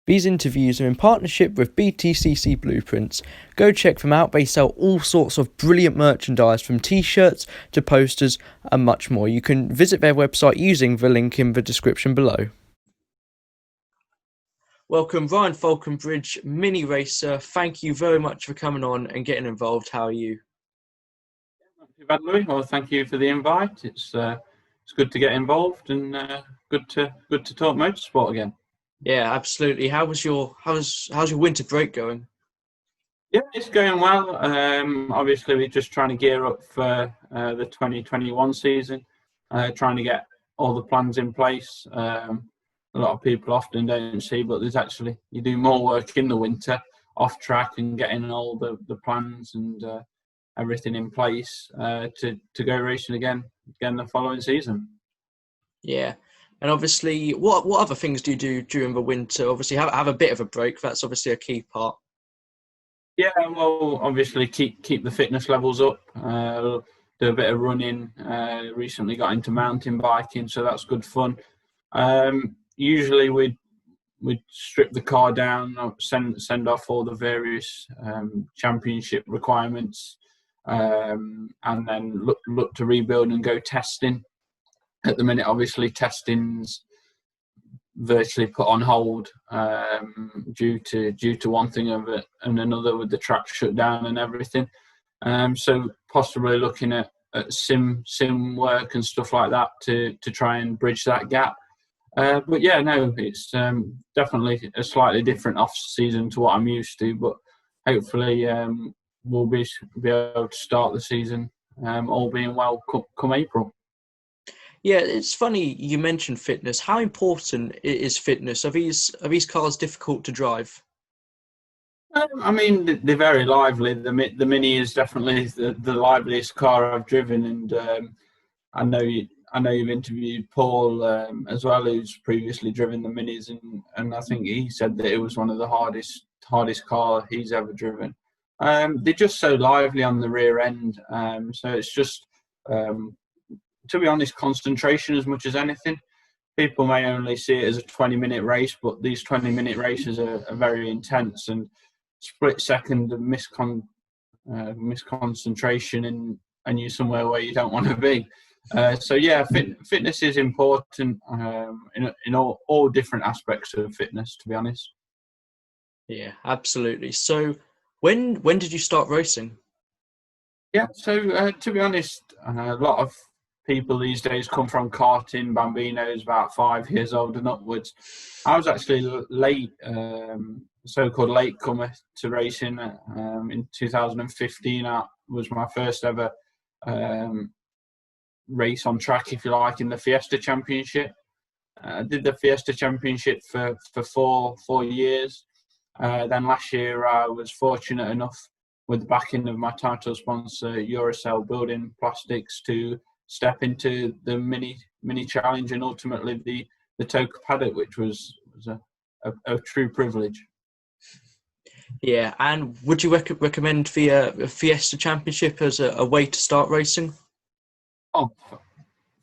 These interviews are in partnership with BTCC Blueprints. Go check them out, they sell all sorts of brilliant merchandise from t-shirts to posters and much more. You can visit their website using the link in the description below. Welcome, Ryan Faulconbridge, mini racer. Thank you very much for coming on and getting involved. How are you? Not too bad, Louis. Well, thank you for the invite. It's good to get involved and good to talk motorsport again. Yeah, absolutely. How's your winter break going? Yeah, it's going well. Obviously, we're just trying to gear up for the 2021 season, trying to get all the plans in place. A lot of people often don't see, but you do more work in the winter off track and getting all the plans and everything in place to go racing again the following season. Yeah, and obviously, what other things do you do during the winter? Obviously, have a bit of a break. That's obviously a key part. Yeah, well, obviously keep the fitness levels up. Do a bit of running. Recently got into mountain biking, so that's good fun. Usually we'd strip the car down, send off all the various championship requirements, and then look to rebuild and go testing. At the minute, obviously, testing's virtually put on hold due to one thing and another with the track shut down and everything. So possibly looking at sim work and stuff like that to try and bridge that gap. But yeah, no, it's definitely a slightly different off season to what I'm used to. But hopefully, we'll be able to start the season all being well come April. Yeah, it's funny you mentioned fitness. How important is fitness? Are these cars difficult to drive? I mean, they're very lively. The Mini is definitely the liveliest car I've driven, and I know you've interviewed Paul as well, who's previously driven the Minis, and I think he said that it was one of the hardest car he's ever driven. They're just so lively on the rear end, so it's just, to be honest, concentration as much as anything. People may only see it as a 20-minute race, but these 20-minute races are very intense, and split second of misconcentration and you're somewhere where you don't want to be. So yeah, fitness is important in all different aspects of fitness, to be honest. Yeah, absolutely. So when did you start racing? Yeah, so to be honest, a lot of people these days come from karting, bambinos, about 5 years old and upwards. I was actually late, so-called latecomer to racing. In 2015, that was my first ever race on track, if you like, in the Fiesta Championship. I did the Fiesta Championship for 4 years. Then last year I was fortunate enough, with the backing of my title sponsor Eurocell Building Plastics, to step into the mini challenge and ultimately the Toka paddock, which was a true privilege. Yeah, and would you recommend the Fiesta Championship as a way to start racing? Oh,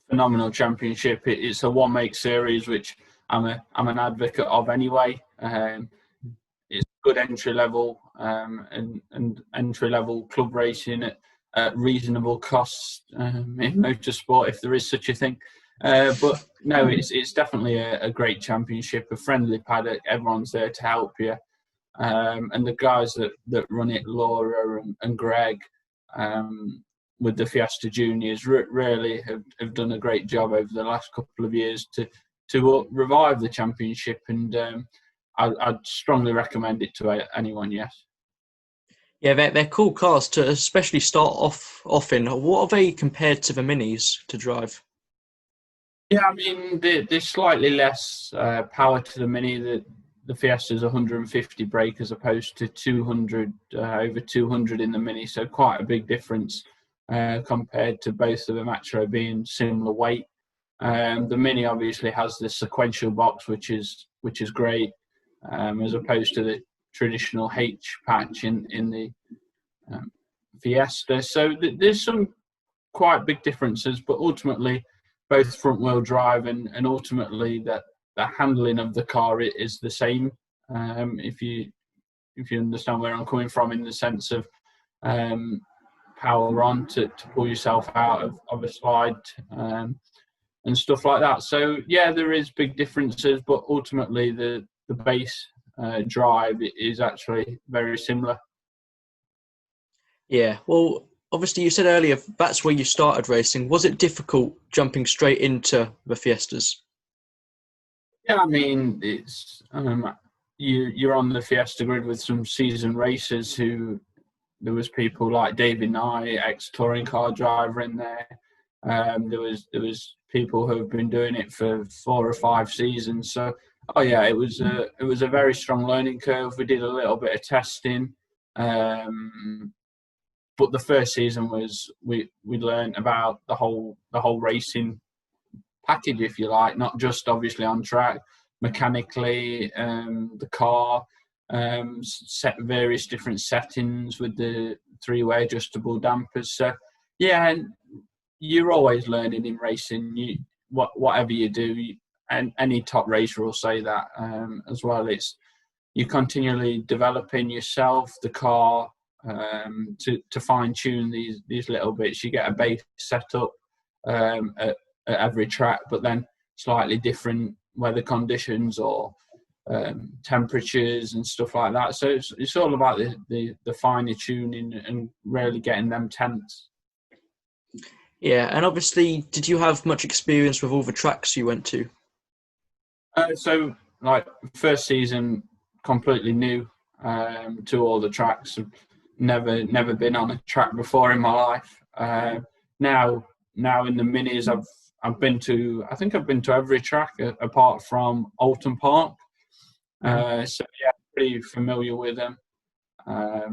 phenomenal championship! It's a one-make series, which I'm an advocate of anyway. It's good entry level and entry level club racing at reasonable costs in motorsport, if there is such a thing. But no, it's definitely a great championship, a friendly paddock. Everyone's there to help you, and the guys that run it, Laura and Greg, with the Fiesta Juniors, really have done a great job over the last couple of years to revive the championship, and I'd strongly recommend it to anyone. Yes. Yeah, they're cool cars to especially start off in. What are they compared to the Minis to drive? Yeah, I mean, there's slightly less power to the Mini. The Fiesta's 150 brake as opposed to 200, over 200 in the Mini, so quite a big difference compared to both of them actually being similar weight. The Mini obviously has the sequential box, which is great, as opposed to the traditional H patch in the Fiesta. So there's some quite big differences, but ultimately both front wheel drive and ultimately that the handling of the car is the same. If you understand where I'm coming from, in the sense of power on to pull yourself out of a slide, and stuff like that. So yeah, there is big differences, but ultimately the base drive is actually very similar. Yeah, well, obviously you said earlier that's where you started racing. Was it difficult jumping straight into the Fiestas? Yeah, I mean, it's you're on the Fiesta grid with some seasoned racers who, there was people like David Nye, ex-touring car driver, in there. There was people who have been doing it for 4 or 5 seasons. So, oh yeah, it was a very strong learning curve. We did a little bit of testing, but the first season was we learned about the whole racing package, if you like, not just obviously on track, mechanically, the car, set various different settings with the 3-way adjustable dampers. So yeah, and you're always learning in racing. Whatever you do, and any top racer will say that as well. It's you're continually developing yourself, the car, to fine tune these little bits. You get a base setup at every track, but then slightly different weather conditions or temperatures and stuff like that. So it's all about the finer tuning and really getting them tense. Yeah, and obviously, did you have much experience with all the tracks you went to? So, like, first season, completely new to all the tracks. Never been on a track before in my life. Now in the minis, I've been to, I think I've been to every track apart from Alton Park. So yeah, pretty familiar with them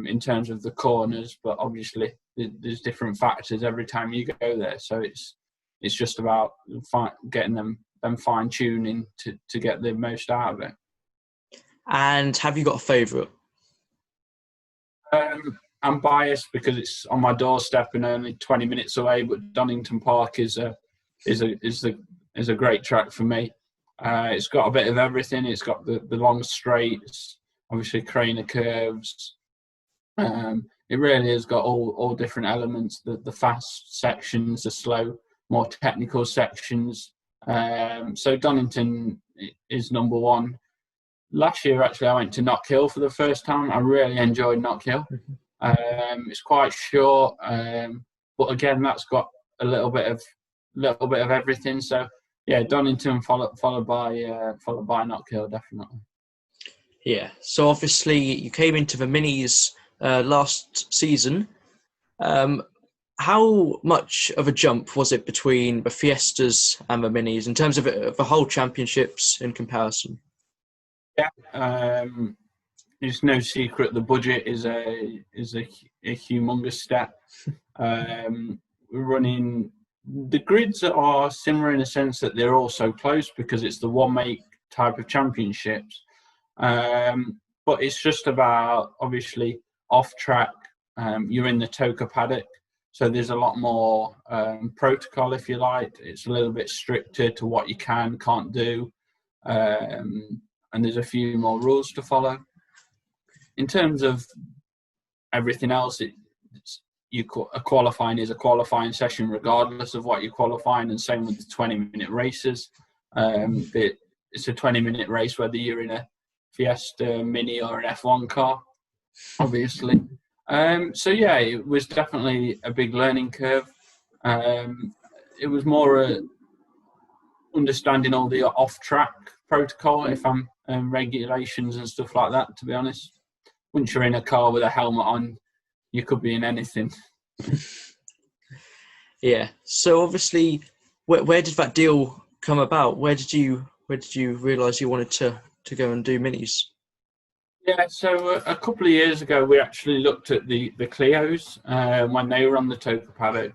in terms of the corners, but obviously there's different factors every time you go there. So it's just about getting them fine tuning to get the most out of it. And have you got a favourite? I'm biased because it's on my doorstep and only 20 minutes away, but Donington Park is a great track for me. It's got a bit of everything. It's got the long straights, obviously Craner curves. It really has got all different elements, the fast sections, the slow, more technical sections. So Donington is number one. Last year, actually, I went to Knock Hill for the first time. I really enjoyed Knock Hill. It's quite short, but again, that's got a little bit of everything. So yeah, Donington followed by Knock Hill, definitely. Yeah. So obviously, you came into the minis last season. How much of a jump was it between the Fiestas and the minis in terms of the whole championships in comparison? Yeah, it's no secret the budget is a humongous step. We're running, the grids are similar in a sense that they're all so close because it's the one make type of championships. But it's just about, obviously, off track. You're in the Toka paddock, so there's a lot more protocol, if you like. It's a little bit stricter to what you can't do, and there's a few more rules to follow. In terms of everything else, a qualifying is a qualifying session regardless of what you're qualifying, and same with the 20-minute races. It's a 20-minute race whether you're in a Fiesta Mini or an F1 car, obviously. So yeah, it was definitely a big learning curve. It was more understanding all the off-track protocol, if I'm regulations and stuff like that, to be honest. Once you're in a car with a helmet on, you could be in anything. Yeah. So obviously, where did that deal come about? Where did you realise you wanted to go and do minis? Yeah, so a couple of years ago, we actually looked at the Clios when they were on the Toka paddock,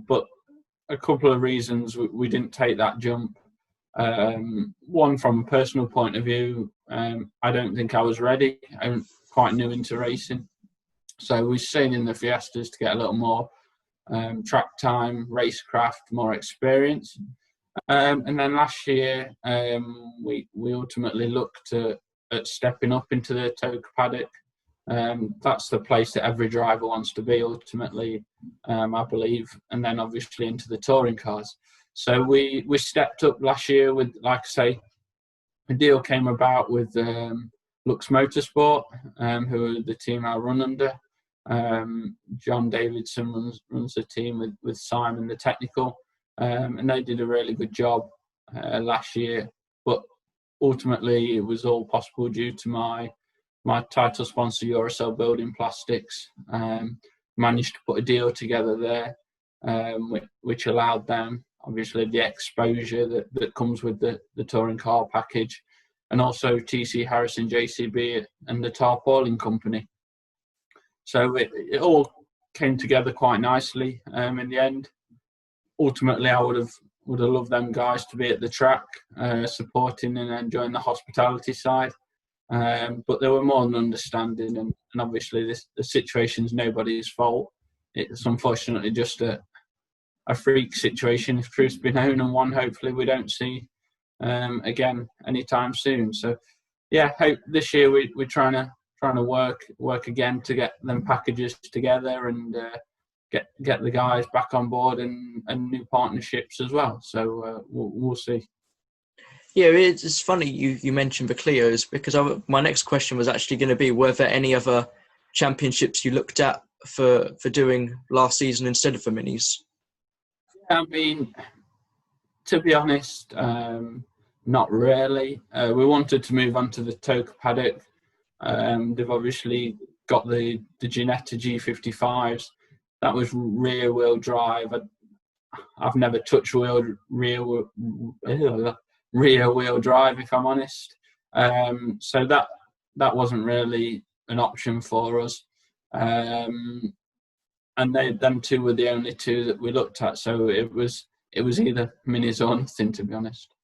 but a couple of reasons we didn't take that jump. One, from a personal point of view, I don't think I was ready. I'm quite new into racing. So we're staying in the Fiestas to get a little more track time, racecraft, more experience. And then last year, we ultimately looked at at stepping up into the Toka paddock. That's the place that every driver wants to be ultimately, I believe, and then obviously into the touring cars. So we stepped up last year with, like I say, a deal came about with Lux Motorsport, who are the team I run under. John Davidson runs the team with Simon, the technical, and they did a really good job last year. But ultimately, it was all possible due to my title sponsor, Eurocell Building Plastics. Managed to put a deal together there, which allowed them, obviously, the exposure that comes with the touring car package, and also TC Harrison JCB and the tarpaulin company. So it all came together quite nicely in the end. Ultimately, I would have loved them guys to be at the track, supporting and enjoying the hospitality side. But they were more than understanding, and obviously the situation's nobody's fault. It's unfortunately just a freak situation, if truth's be known, and one hopefully we don't see again anytime soon. So yeah, hope this year we're trying to work again to get them packages together and get the guys back on board and new partnerships as well. So we'll see. Yeah, it's funny you mentioned the Clios, because my next question was actually going to be, were there any other championships you looked at for doing last season instead of the minis? I mean, to be honest, not really. We wanted to move on to the Toka paddock. They've obviously got the Ginetta G55s. That was rear wheel drive. I've never touched rear wheel drive, if I'm honest. So that wasn't really an option for us. And them two were the only two that we looked at. So it was either minis or nothing, to be honest.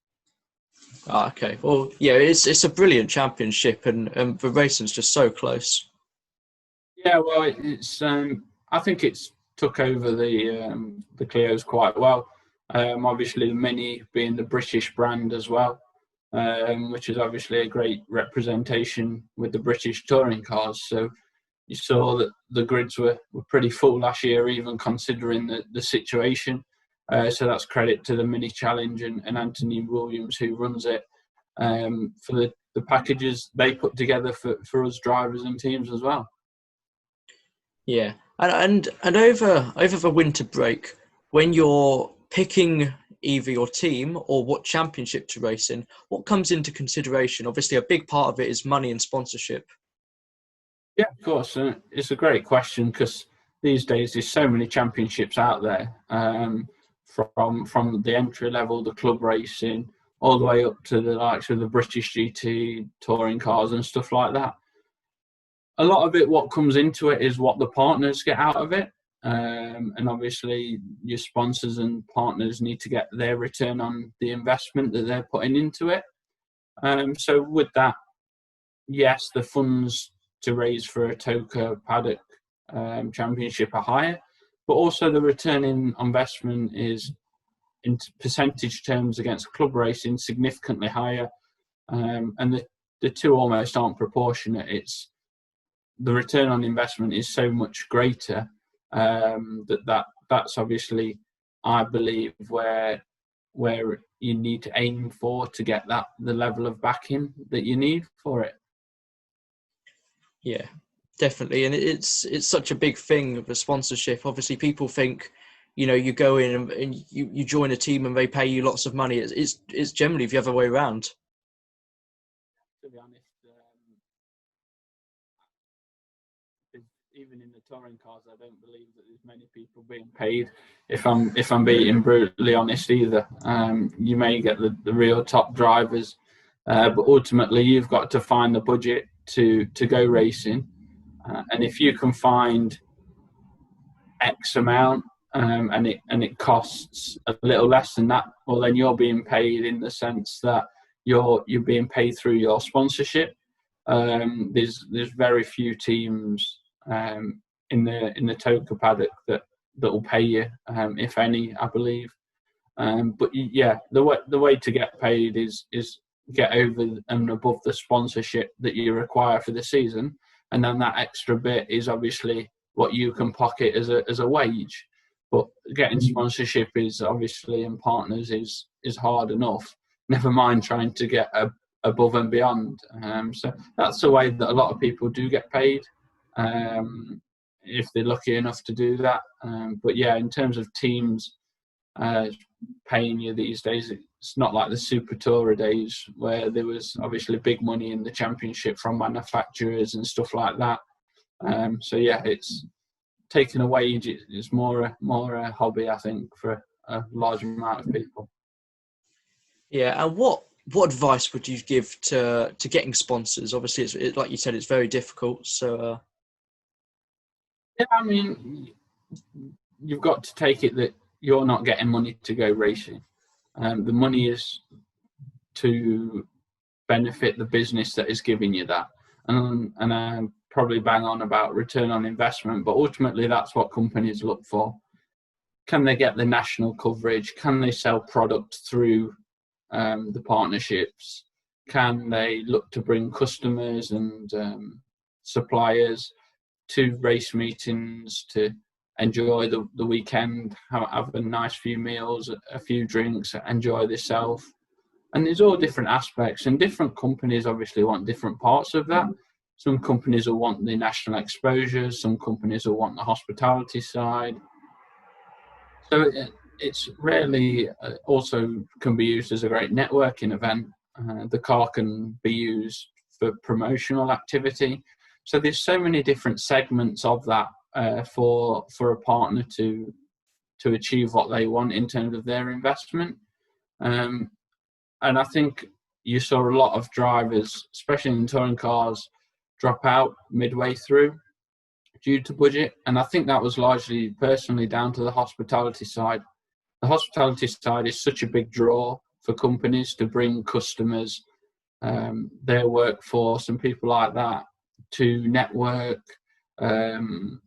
Okay. Well, yeah, it's a brilliant championship, and the racing's just so close. Yeah, well, it's I think it's took over the Clios quite well. Obviously, the Mini being the British brand as well, which is obviously a great representation with the British touring cars. So you saw that the grids were pretty full last year, even considering the situation. So that's credit to the Mini Challenge and Anthony Williams, who runs it, for the packages they put together for us drivers and teams as well. Yeah, and over the winter break, when you're picking either your team or what championship to race in, what comes into consideration? Obviously, a big part of it is money and sponsorship. Yeah, of course. It's a great question, because these days there's so many championships out there, from the entry level, the club racing, all the way up to the likes of the British GT touring cars and stuff like that. A lot of it, what comes into it, is what the partners get out of it. And obviously your sponsors and partners need to get their return on the investment that they're putting into it. So with that, yes, the funds to raise for a Toka paddock championship are higher, but also the return in investment is, in percentage terms against club racing, significantly higher. And the two almost aren't proportionate. It's the return on investment is so much greater, that's obviously, I believe, where you need to aim for to get the level of backing that you need for it. Yeah, definitely. And it's such a big thing, the sponsorship. Obviously, people think, you go in and you join a team and they pay you lots of money. It's generally the other way around. To be honest, even in the touring cars, I don't believe that there's many people being paid. If I'm being brutally honest, either. You may get the real top drivers, but ultimately you've got to find the budget to go racing, and if you can find X amount, and it costs a little less than that, well, then you're being paid in the sense that you're being paid through your sponsorship. There's very few teams in the Toka paddock that will pay you, if any, I believe. But yeah, the way to get paid is get over and above the sponsorship that you require for the season, and then that extra bit is obviously what you can pocket as a wage. But getting sponsorship is obviously, and partners is hard enough. Never mind trying to get above and beyond. So that's the way that a lot of people do get paid, if they're lucky enough to do that. But yeah, in terms of teams paying you these days, it's not like the Super Tourer days where there was obviously big money in the championship from manufacturers and stuff like that. So yeah, it's taking a wage. It's more a hobby, I think, for a large amount of people. Yeah, and what advice would you give to getting sponsors? Obviously, it's like you said, it's very difficult. So yeah, I mean, you've got to take it that you're not getting money to go racing. The money is to benefit the business that is giving you that. And I probably bang on about return on investment, but ultimately that's what companies look for. Can they get the national coverage? Can they sell product through the partnerships? Can they look to bring customers and suppliers to race meetings to enjoy the weekend, have a nice few meals, a few drinks, enjoy themselves? And there's all different aspects, and different companies obviously want different parts of that. Some companies will want the national exposure, some companies will want the hospitality side. So it's really also can be used as a great networking event. The car can be used for promotional activity. So there's so many different segments of that for a partner to achieve what they want in terms of their investment. And I think you saw a lot of drivers, especially in touring cars, drop out midway through due to budget. And I think that was largely personally down to the hospitality side. The hospitality side is such a big draw for companies to bring customers, their workforce and people like that to network, to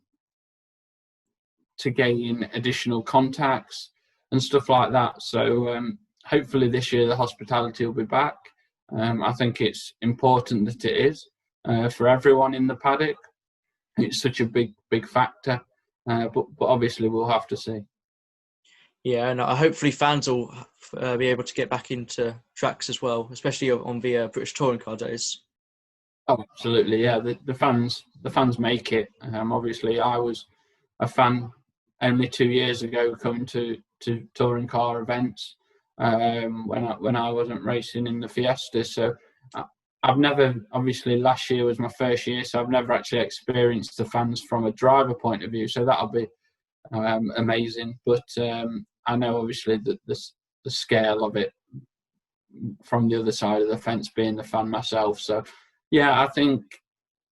gain additional contacts and stuff like that. So hopefully this year the hospitality will be back. I think it's important that it is for everyone in the paddock. It's such a big factor, but obviously we'll have to see. yeah, and hopefully fans will be able to get back into tracks as well, especially on the British Touring Car days. Oh, absolutely, yeah. The fans make it. Obviously, I was a fan only 2 years ago coming to touring car events when I wasn't racing in the Fiesta. So I've never, obviously last year was my first year, so I've never actually experienced the fans from a driver point of view. So that'll be amazing. But I know obviously that the scale of it from the other side of the fence, being the fan myself. So yeah, I think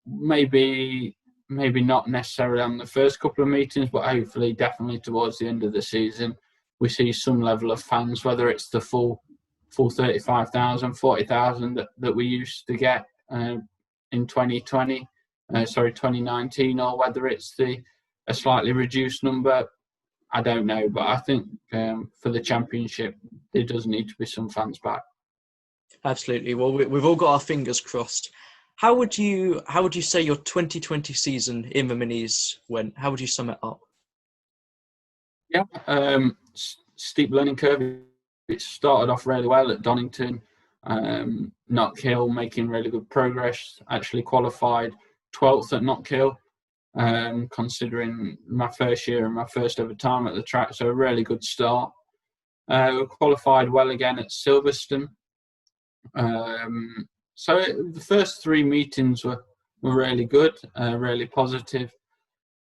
maybe not necessarily on the first couple of meetings, but hopefully definitely towards the end of the season, we see some level of fans, whether it's the full 35,000, 40,000 that we used to get in 2019, or whether it's a slightly reduced number. I don't know, but I think for the championship, there does need to be some fans back. Absolutely. Well, we've all got our fingers crossed. How would you say your 2020 season in the minis went? How would you sum it up? Yeah, steep learning curve. It started off really well at Donington, Knock Hill, making really good progress. Actually qualified 12th at Knock Hill, considering my first year and my first ever time at the track. So a really good start. We qualified well again at Silverstone. So the first 3 meetings were really good, really positive.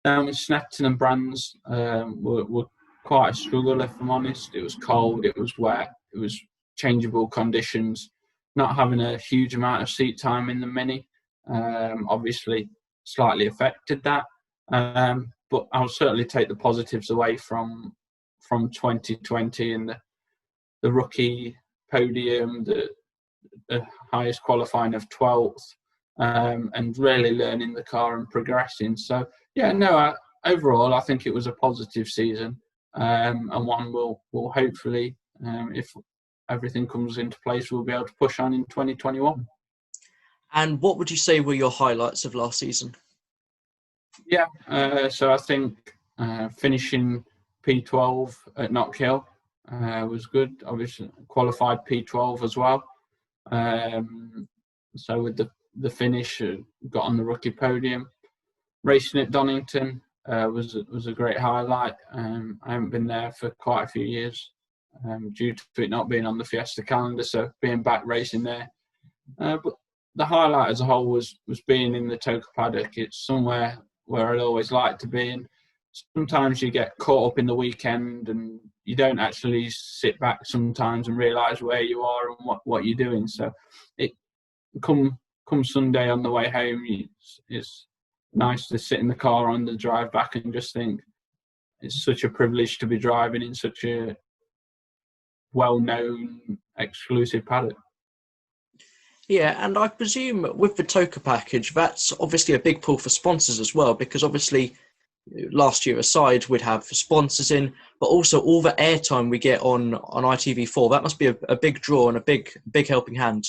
With Snetton and Brands were quite a struggle, if I'm honest. It was cold, it was wet, it was changeable conditions. Not having a huge amount of seat time in the Mini obviously slightly affected that. But I'll certainly take the positives away from 2020 and the rookie podium, the highest qualifying of 12th, and really learning the car and progressing. So yeah, no, overall I think it was a positive season, and one will hopefully, if everything comes into place, we'll be able to push on in 2021. And what would you say were your highlights of last season? Yeah, so I think finishing P12 at Knockhill was good. Obviously, qualified P12 as well. So with the finish, got on the rookie podium. Racing at Donington was a great highlight. I haven't been there for quite a few years due to it not being on the Fiesta calendar. So being back racing there, but the highlight as a whole was being in the Toker paddock. It's somewhere where I'd always like to be, and sometimes you get caught up in the weekend and you don't actually sit back sometimes and realise where you are and what you're doing. So it come Sunday on the way home, it's nice to sit in the car on the drive back and just think it's such a privilege to be driving in such a well-known exclusive paddock. Yeah, and I presume with the Toker package, that's obviously a big pull for sponsors as well, because obviously last year aside, we'd have sponsors in, but also all the airtime we get on ITV4. That must be a big draw and a big helping hand.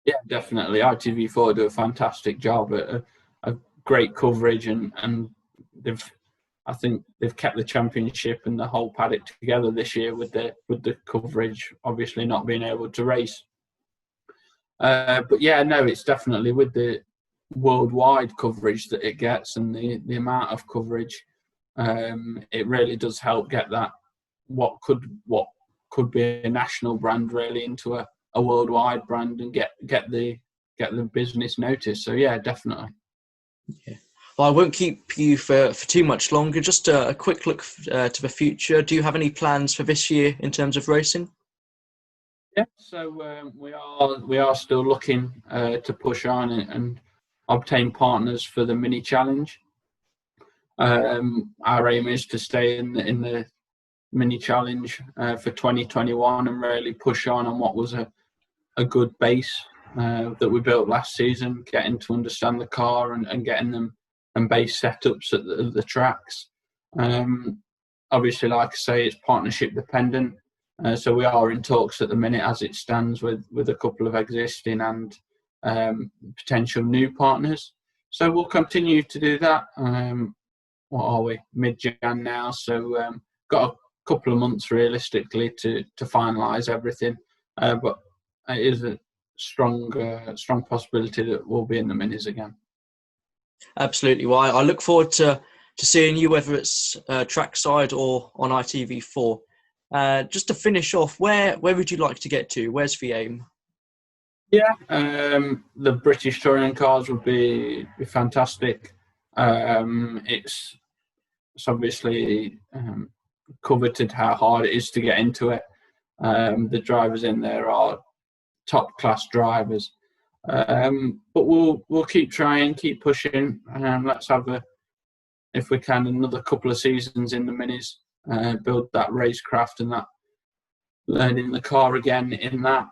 Yeah, definitely. ITV4 do a fantastic job at a great coverage, and I think they've kept the championship and the whole paddock together this year with the coverage, obviously not being able to race. But yeah, no, it's definitely with the worldwide coverage that it gets and the amount of coverage, it really does help get that what could be a national brand really into a worldwide brand and get the business notice. So yeah, definitely. Yeah. Well, I won't keep you for too much longer. Just a quick look to the future. Do you have any plans for this year in terms of racing? Yeah, so we are still looking to push on and obtain partners for the mini challenge. Our aim is to stay in the mini challenge for 2021 and really push on what was a good base that we built last season, getting to understand the car and getting them and base setups at the tracks. Obviously, like I say, it's partnership dependent. So we are in talks at the minute as it stands with a couple of existing and potential new partners. So we'll continue to do that. What are we? Mid-Jan now. So got a couple of months realistically to finalise everything. But it is a strong possibility that we'll be in the minis again. Absolutely. Well, I look forward to seeing you, whether it's trackside or on ITV4. Just to finish off, where would you like to get to? Where's the aim? Yeah, the British touring cars would be fantastic. It's obviously coveted how hard it is to get into it. The drivers in there are top class drivers, but we'll keep trying, keep pushing, and let's have if we can, another couple of seasons in the minis. Build that racecraft and that learning the car again in that.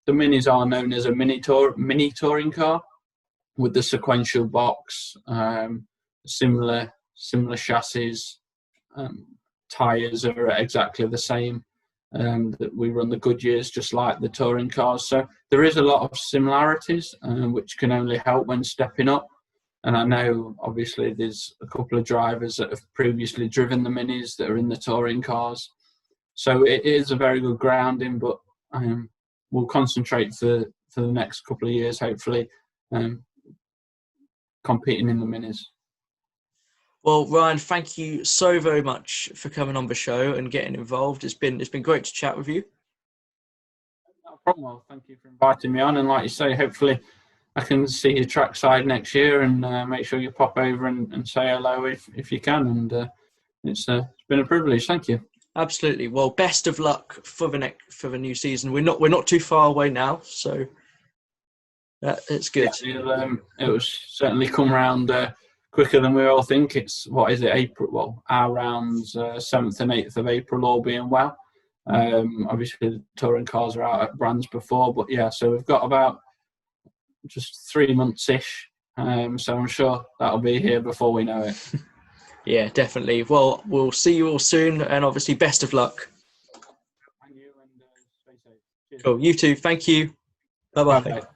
The minis are known as a mini touring car with the sequential box, similar chassis, tyres are exactly the same. That we run the Goodyears just like the touring cars. So there is a lot of similarities, which can only help when stepping up. And I know, obviously, there's a couple of drivers that have previously driven the minis that are in the touring cars. So it is a very good grounding, but we'll concentrate for the next couple of years, hopefully, competing in the minis. Well, Ryan, thank you so very much for coming on the show and getting involved. It's been great to chat with you. No problem. Well, thank you for inviting me on. And like you say, hopefully I can see you trackside next year and make sure you pop over and say hello if you can. And it's been a privilege. Thank you. Absolutely. Well, best of luck for the new season. We're not too far away now, so it's good. Yeah, it was certainly come round quicker than we all think. It's April? Well, our rounds 7th and 8th of April, all being well. Obviously, the touring cars are out at Brands before, but yeah, so we've got about just 3 months ish. So I'm sure that'll be here before we know it. Yeah, definitely. Well, we'll see you all soon, and obviously, best of luck. Thank you, and Stay safe. Cheers. Cool. You too. Thank you. Bye bye. Bye-bye.